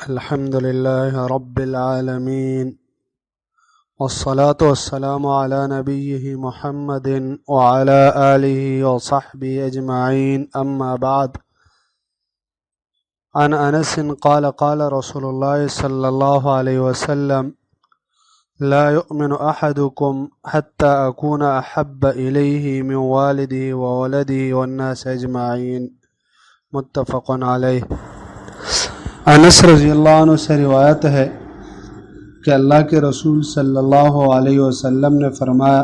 الحمد لله رب العالمين والصلاة والسلام على نبيه محمد وعلى آله وصحبه أجمعين أما بعد. عن أنس قال قال رسول الله صلى الله عليه وسلم لا يؤمن أحدكم حتى أكون أحب إليه من والده وولده والناس أجمعين متفق عليه. انس رضی اللہ عنہ سے روایت ہے کہ اللہ کے رسول صلی اللہ علیہ وسلم نے فرمایا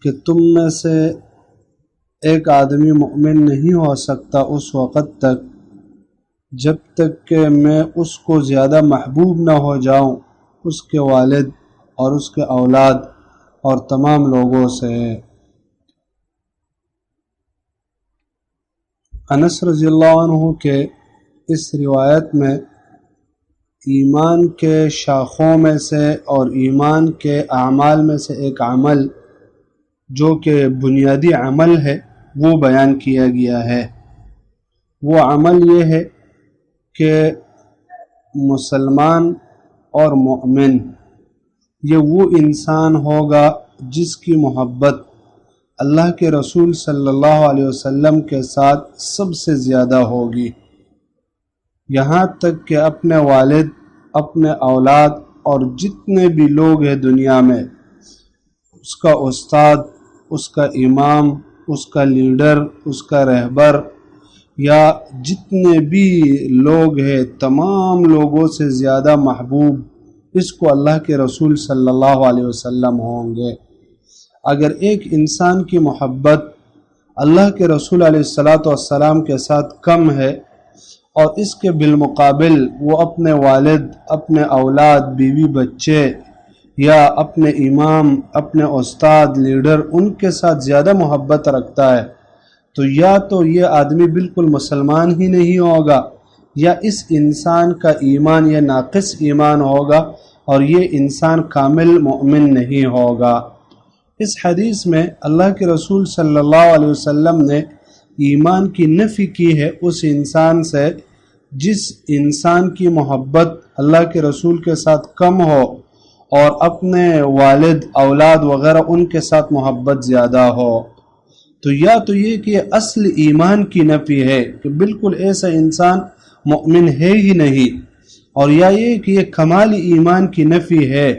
کہ تم میں سے ایک آدمی مؤمن نہیں ہو سکتا اس وقت تک جب تک کہ میں اس کو زیادہ محبوب نہ ہو جاؤں اس کے والد اور اس کے اولاد اور تمام لوگوں سے. انس رضی اللہ عنہ کے اس روایت میں ایمان کے شاخوں میں سے اور ایمان کے اعمال میں سے ایک عمل جو کہ بنیادی عمل ہے وہ بیان کیا گیا ہے. وہ عمل یہ ہے کہ مسلمان اور مومن یہ وہ انسان ہوگا جس کی محبت اللہ کے رسول صلی اللہ علیہ وسلم کے ساتھ سب سے زیادہ ہوگی، یہاں تک کہ اپنے والد، اپنے اولاد اور جتنے بھی لوگ ہیں دنیا میں، اس کا استاد، اس کا امام، اس کا لیڈر، اس کا رہبر یا جتنے بھی لوگ ہیں تمام لوگوں سے زیادہ محبوب اس کو اللہ کے رسول صلی اللہ علیہ وسلم ہوں گے. اگر ایک انسان کی محبت اللہ کے رسول علیہ السلام کے ساتھ کم ہے اور اس کے بالمقابل وہ اپنے والد، اپنے اولاد، بیوی بچے یا اپنے امام، اپنے استاد، لیڈر ان کے ساتھ زیادہ محبت رکھتا ہے تو یا تو یہ آدمی بالکل مسلمان ہی نہیں ہوگا یا اس انسان کا ایمان یا ناقص ایمان ہوگا اور یہ انسان کامل مومن نہیں ہوگا. اس حدیث میں اللہ کے رسول صلی اللہ علیہ وسلم نے ایمان کی نفی کی ہے اس انسان سے جس انسان کی محبت اللہ کے رسول کے ساتھ کم ہو اور اپنے والد، اولاد وغیرہ ان کے ساتھ محبت زیادہ ہو. تو یا تو یہ کہ اصل ایمان کی نفی ہے کہ بالکل ایسا انسان مؤمن ہے ہی نہیں، اور یا یہ کہ یہ کمال ایمان کی نفی ہے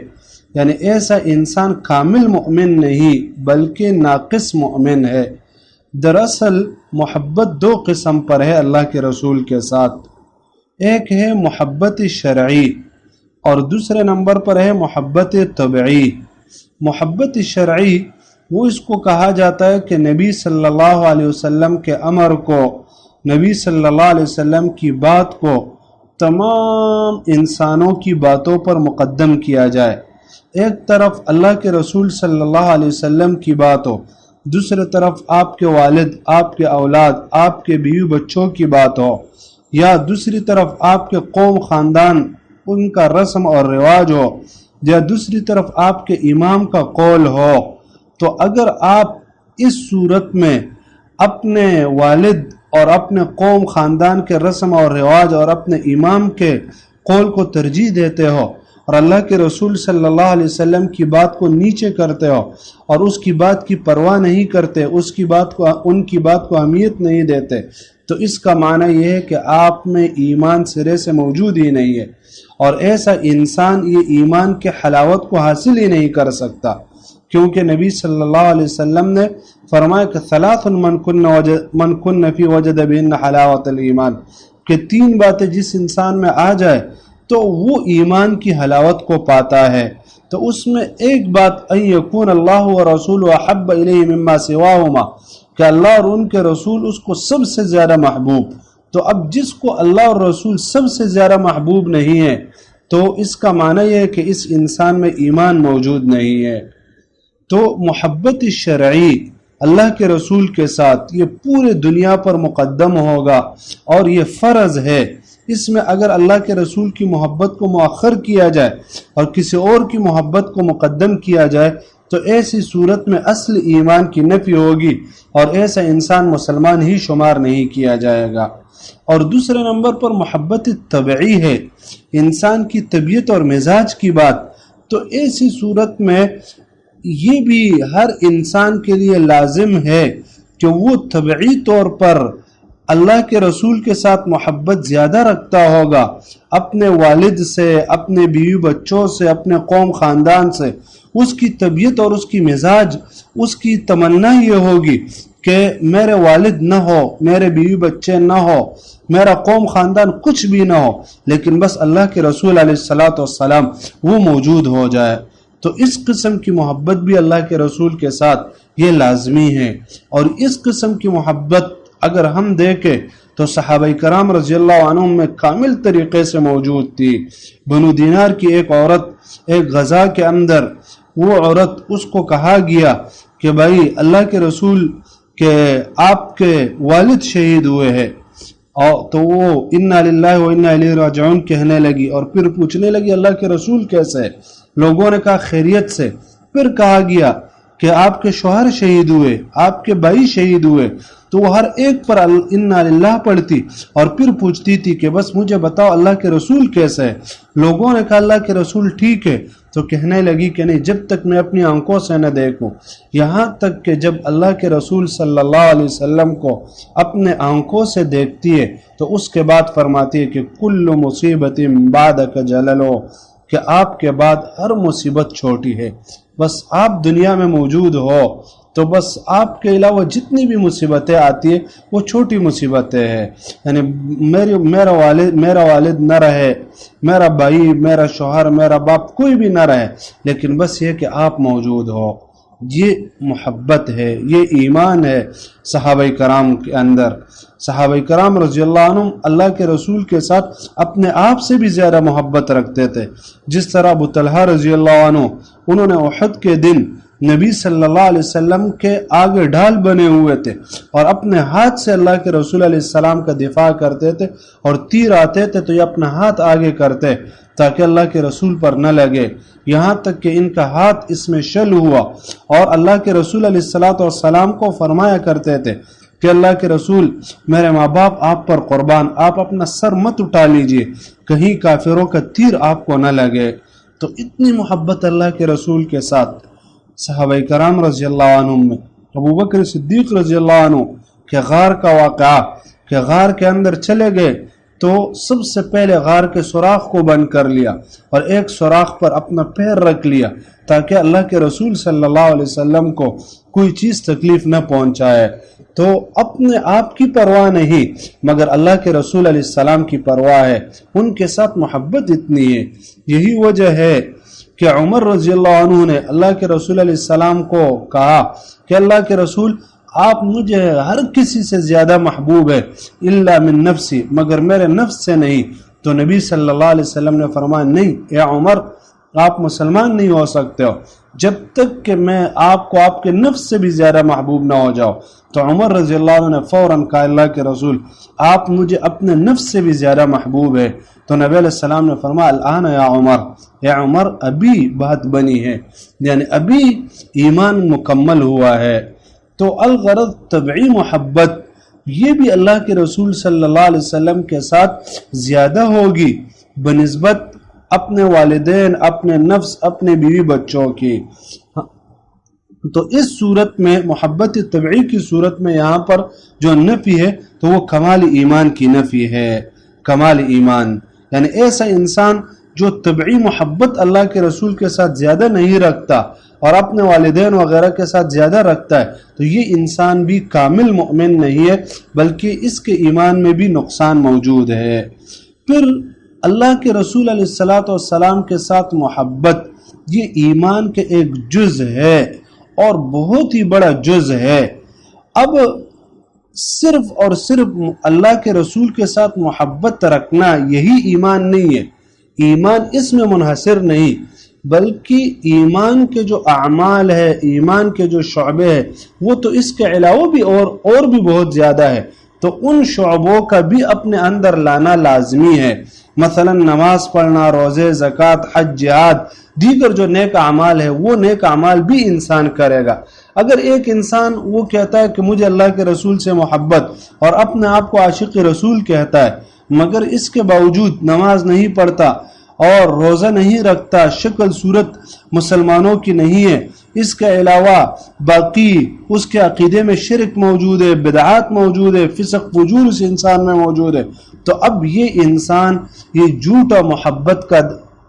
یعنی ایسا انسان کامل مؤمن نہیں بلکہ ناقص مؤمن ہے. دراصل محبت دو قسم پر ہے اللہ کے رسول کے ساتھ، ایک ہے محبت شرعی اور دوسرے نمبر پر ہے محبت طبعی. محبت شرعی وہ اس کو کہا جاتا ہے کہ نبی صلی اللہ علیہ وسلم کے امر کو، نبی صلی اللہ علیہ وسلم کی بات کو تمام انسانوں کی باتوں پر مقدم کیا جائے. ایک طرف اللہ کے رسول صلی اللہ علیہ وسلم کی بات ہو، دوسری طرف آپ کے والد، آپ کے اولاد، آپ کے بیوی بچوں کی بات ہو، یا دوسری طرف آپ کے قوم خاندان ان کا رسم اور رواج ہو، یا دوسری طرف آپ کے امام کا قول ہو. تو اگر آپ اس صورت میں اپنے والد اور اپنے قوم خاندان کے رسم اور رواج اور اپنے امام کے قول کو ترجیح دیتے ہو اور اللہ کے رسول صلی اللہ علیہ وسلم کی بات کو نیچے کرتے ہو اور اس کی بات کی پرواہ نہیں کرتے، ان کی بات کو اہمیت نہیں دیتے، تو اس کا معنی یہ ہے کہ آپ میں ایمان سرے سے موجود ہی نہیں ہے، اور ایسا انسان یہ ایمان کے حلاوت کو حاصل ہی نہیں کر سکتا، کیونکہ نبی صلی اللہ علیہ وسلم نے فرمایا کہ ثلاث من کن فی وجد بہن حلاوت الایمان، کہ تین باتیں جس انسان میں آ جائے تو وہ ایمان کی حلاوت کو پاتا ہے. تو اس میں ایک بات ان یکون اللہ ورسولہ احب الیہ مما سواہما، کہ اللہ اور ان کے رسول اس کو سب سے زیادہ محبوب. تو اب جس کو اللہ اور رسول سب سے زیادہ محبوب نہیں ہے تو اس کا معنی یہ ہے کہ اس انسان میں ایمان موجود نہیں ہے. تو محبت شرعی اللہ کے رسول کے ساتھ یہ پورے دنیا پر مقدم ہوگا اور یہ فرض ہے. اس میں اگر اللہ کے رسول کی محبت کو مؤخر کیا جائے اور کسی اور کی محبت کو مقدم کیا جائے تو ایسی صورت میں اصل ایمان کی نفی ہوگی اور ایسا انسان مسلمان ہی شمار نہیں کیا جائے گا. اور دوسرے نمبر پر محبت طبعی ہے، انسان کی طبیعت اور مزاج کی بات. تو ایسی صورت میں یہ بھی ہر انسان کے لیے لازم ہے کہ وہ طبعی طور پر اللہ کے رسول کے ساتھ محبت زیادہ رکھتا ہوگا، اپنے والد سے، اپنے بیوی بچوں سے، اپنے قوم خاندان سے. اس کی طبیعت اور اس کی مزاج، اس کی تمنا یہ ہوگی کہ میرے والد نہ ہو، میرے بیوی بچے نہ ہو، میرا قوم خاندان کچھ بھی نہ ہو، لیکن بس اللہ کے رسول علیہ السلام وہ موجود ہو جائے. تو اس قسم کی محبت بھی اللہ کے رسول کے ساتھ یہ لازمی ہے. اور اس قسم کی محبت اگر ہم دیکھیں تو صحابہ کرام رضی اللہ عنہم میں کامل طریقے سے موجود تھی. بنو دینار کی ایک عورت ایک غزا کے اندر، وہ عورت اس کو کہا گیا کہ بھائی اللہ کے رسول کہ آپ کے والد شہید ہوئے ہیں، اور تو وہ انا للہ و انا الیہ راجعون کہنے لگی، اور پھر پوچھنے لگی اللہ کے رسول کیسے ہے؟ لوگوں نے کہا خیریت سے. پھر کہا گیا کہ آپ کے شوہر شہید ہوئے، آپ کے بھائی شہید ہوئے، تو وہ ہر ایک پر انا للہ پڑھتی اور پھر پوچھتی تھی کہ بس مجھے بتاؤ اللہ کے رسول کیسے ہے؟ لوگوں نے کہا اللہ کے رسول ٹھیک ہے. تو کہنے لگی کہ نہیں، جب تک میں اپنی آنکھوں سے نہ دیکھوں، یہاں تک کہ جب اللہ کے رسول صلی اللہ علیہ وسلم کو اپنے آنکھوں سے دیکھتی ہے تو اس کے بعد فرماتی ہے کہ کل مصیبت بعدک جللو، کہ آپ کے بعد ہر مصیبت چھوٹی ہے. بس آپ دنیا میں موجود ہو تو بس آپ کے علاوہ جتنی بھی مصیبتیں آتی ہیں وہ چھوٹی مصیبتیں ہیں. یعنی میرا والد نہ رہے، میرا بھائی، میرا شوہر، میرا باپ، کوئی بھی نہ رہے، لیکن بس یہ کہ آپ موجود ہو. یہ محبت ہے، یہ ایمان ہے صحابہ کرام کے اندر. صحابہ کرام رضی اللہ عنہم اللہ کے رسول کے ساتھ اپنے آپ سے بھی زیادہ محبت رکھتے تھے. جس طرح ابو طلحہ رضی اللہ عنہ، انہوں نے احد کے دن نبی صلی اللہ علیہ وسلم کے آگے ڈھال بنے ہوئے تھے اور اپنے ہاتھ سے اللہ کے رسول علیہ السلام کا دفاع کرتے تھے، اور تیر آتے تھے تو یہ اپنا ہاتھ آگے کرتے تاکہ اللہ کے رسول پر نہ لگے، یہاں تک کہ ان کا ہاتھ اس میں شل ہوا. اور اللہ کے رسول علیہ السلام کو فرمایا کرتے تھے کہ اللہ کے رسول، میرے ماں باپ آپ پر قربان، آپ اپنا سر مت اٹھا لیجئے، کہیں کافروں کا تیر آپ کو نہ لگے. تو اتنی محبت اللہ کے رسول کے ساتھ صحابہ کرام رضی اللہ عنہم میں. ابو بکر صدیق رضی اللہ عنہ کہ غار کا واقعہ، کہ غار کے اندر چلے گئے تو سب سے پہلے غار کے سوراخ کو بند کر لیا اور ایک سوراخ پر اپنا پیر رکھ لیا تاکہ اللہ کے رسول صلی اللہ علیہ وسلم کو کوئی چیز تکلیف نہ پہنچائے. تو اپنے آپ کی پرواہ نہیں مگر اللہ کے رسول علیہ السلام کی پرواہ ہے، ان کے ساتھ محبت اتنی ہے. یہی وجہ ہے کہ عمر رضی اللہ عنہ نے اللہ کے رسول علیہ السلام کو کہا کہ اللہ کے رسول، آپ مجھے ہر کسی سے زیادہ محبوب ہے الا من نفسی، مگر میرے نفس سے نہیں. تو نبی صلی اللہ علیہ وسلم نے فرمایا نہیں اے عمر، آپ مسلمان نہیں ہو سکتے ہو جب تک کہ میں آپ کو آپ کے نفس سے بھی زیادہ محبوب نہ ہو جاؤ. تو عمر رضی اللہ عنہ نے فوراً کہا اللہ کے رسول، آپ مجھے اپنے نفس سے بھی زیادہ محبوب ہے. تو نبی علیہ السلام نے فرمایا الآن یا عمر، اے عمر ابھی بات بنی ہے، یعنی ابھی ایمان مکمل ہوا ہے. تو الغرض طبعی محبت یہ بھی اللہ کے رسول صلی اللہ علیہ وسلم کے ساتھ زیادہ ہوگی بنسبت اپنے والدین، اپنے نفس، اپنے بیوی بچوں کی. تو اس صورت میں محبت طبعی کی صورت میں یہاں پر جو نفی ہے تو وہ کمال ایمان کی نفی ہے. کمال ایمان یعنی ایسا انسان جو طبعی محبت اللہ کے رسول کے ساتھ زیادہ نہیں رکھتا اور اپنے والدین وغیرہ کے ساتھ زیادہ رکھتا ہے تو یہ انسان بھی کامل مومن نہیں ہے، بلکہ اس کے ایمان میں بھی نقصان موجود ہے. پھر اللہ کے رسول علیہ السلام کے ساتھ محبت یہ ایمان کے ایک جز ہے اور بہت ہی بڑا جز ہے. اب صرف اور صرف اللہ کے رسول کے ساتھ محبت رکھنا یہی ایمان نہیں ہے، ایمان اس میں منحصر نہیں، بلکہ ایمان کے جو اعمال ہے، ایمان کے جو شعبے ہیں وہ تو اس کے علاوہ بھی اور بھی بہت زیادہ ہے. تو ان شعبوں کا بھی اپنے اندر لانا لازمی ہے. مثلا نماز پڑھنا، روزے، زکوٰۃ، حج، جہاد، دیگر جو نیک اعمال ہے وہ نیک اعمال بھی انسان کرے گا. اگر ایک انسان وہ کہتا ہے کہ مجھے اللہ کے رسول سے محبت اور اپنے آپ کو عاشق رسول کہتا ہے، مگر اس کے باوجود نماز نہیں پڑھتا اور روزہ نہیں رکھتا، شکل صورت مسلمانوں کی نہیں ہے، اس کے علاوہ باقی اس کے عقیدے میں شرک موجود ہے، بدعات موجود ہے، فسق فجور اس انسان میں موجود ہے، تو اب یہ انسان یہ جھوٹا محبت کا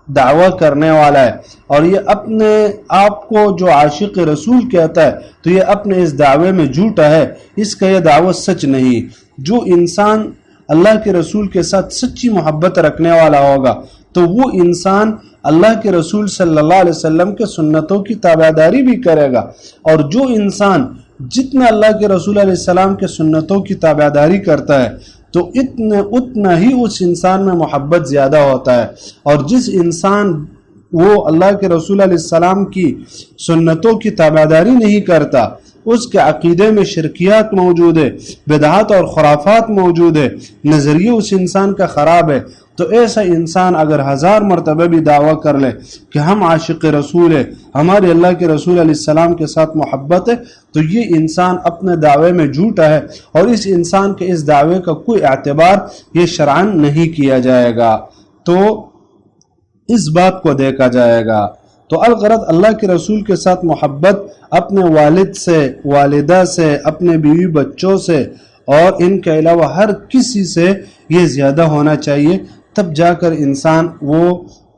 دعویٰ کرنے والا ہے، اور یہ اپنے آپ کو جو عاشق رسول کہتا ہے تو یہ اپنے اس دعوے میں جھوٹا ہے، اس کا یہ دعویٰ سچ نہیں۔ جو انسان اللہ کے رسول کے ساتھ سچی محبت رکھنے والا ہوگا تو وہ انسان اللہ کے رسول صلی اللہ علیہ وسلم کے سنتوں کی تابعداری بھی کرے گا، اور جو انسان جتنا اللہ کے رسول علیہ السلام کے سنتوں کی تابعداری کرتا ہے تو اتنا ہی اس انسان میں محبت زیادہ ہوتا ہے، اور جس انسان وہ اللہ کے رسول علیہ السلام کی سنتوں کی تابعداری نہیں کرتا، اس کے عقیدے میں شرکیات موجود ہے، بدعات اور خرافات موجود ہے، نظریہ اس انسان کا خراب ہے، تو ایسا انسان اگر 1000 مرتبہ بھی دعویٰ کر لے کہ ہم عاشق رسول ہے، ہمارے اللہ کے رسول علیہ السلام کے ساتھ محبت ہے، تو یہ انسان اپنے دعوے میں جھوٹا ہے، اور اس انسان کے اس دعوے کا کوئی اعتبار یہ شرعاً نہیں کیا جائے گا۔ تو اس بات کو دیکھا جائے گا۔ تو الغرض اللہ کے رسول کے ساتھ محبت اپنے والد سے، والدہ سے، اپنے بیوی بچوں سے اور ان کے علاوہ ہر کسی سے یہ زیادہ ہونا چاہیے، تب جا کر انسان وہ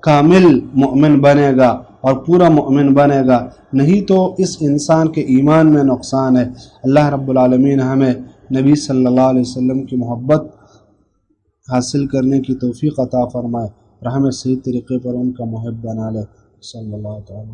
کامل مومن بنے گا اور پورا مومن بنے گا، نہیں تو اس انسان کے ایمان میں نقصان ہے۔ اللہ رب العالمین ہمیں نبی صلی اللہ علیہ وسلم کی محبت حاصل کرنے کی توفیق عطا فرمائے اور ہمیں صحیح طریقے پر ان کا محب بنا لے۔ صلی اللہ تعالی